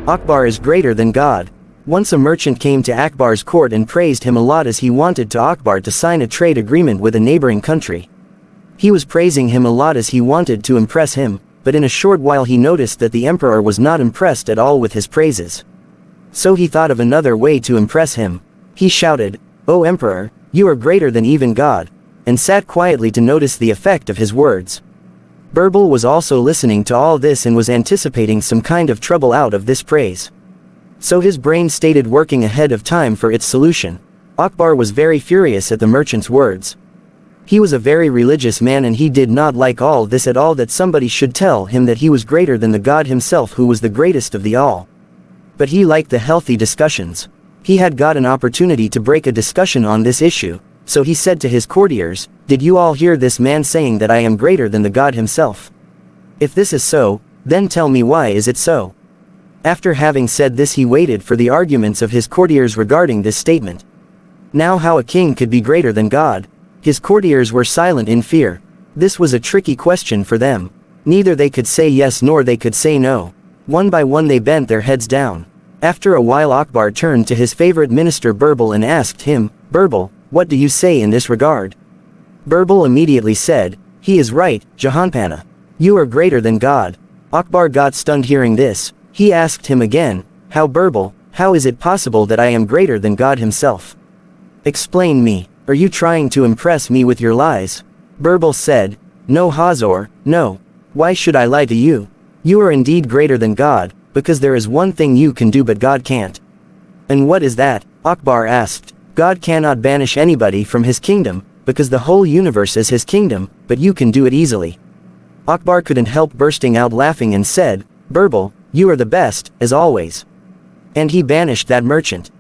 Akbar is greater than God. Once a merchant came to Akbar's court and praised him a lot as he wanted to Akbar to sign a trade agreement with a neighboring country. He was praising him a lot as he wanted to impress him, but in a short while he noticed that the emperor was not impressed at all with his praises. So he thought of another way to impress him. He shouted, "O emperor, you are greater than even God," and sat quietly to notice the effect of his words. Birbal was also listening to all this and was anticipating some kind of trouble out of this praise. So his brain stated working ahead of time for its solution. Akbar was very furious at the merchant's words. He was a very religious man and he did not like all this at all, that somebody should tell him that he was greater than the God himself who was the greatest of the all. But he liked the healthy discussions. He had got an opportunity to break a discussion on this issue, so he said to his courtiers, "Did you all hear this man saying that I am greater than the God himself? If this is so, then tell me why is it so?" After having said this he waited for the arguments of his courtiers regarding this statement. Now how a king could be greater than God? His courtiers were silent in fear. This was a tricky question for them. Neither they could say yes nor they could say no. One by one they bent their heads down. After a while Akbar turned to his favorite minister Birbal and asked him, "Birbal, what do you say in this regard?" Birbal immediately said, "He is right, Jahanpana. You are greater than God." Akbar got stunned hearing this. He asked him again, "How Birbal, how is it possible that I am greater than God himself? Explain me, are you trying to impress me with your lies?" Birbal said, "No Hazor, no. Why should I lie to you? You are indeed greater than God, because there is one thing you can do but God can't." "And what is that?" Akbar asked. "God cannot banish anybody from his kingdom, because the whole universe is his kingdom, but you can do it easily." Akbar couldn't help bursting out laughing and said, "Birbal, you are the best, as always." And he banished that merchant.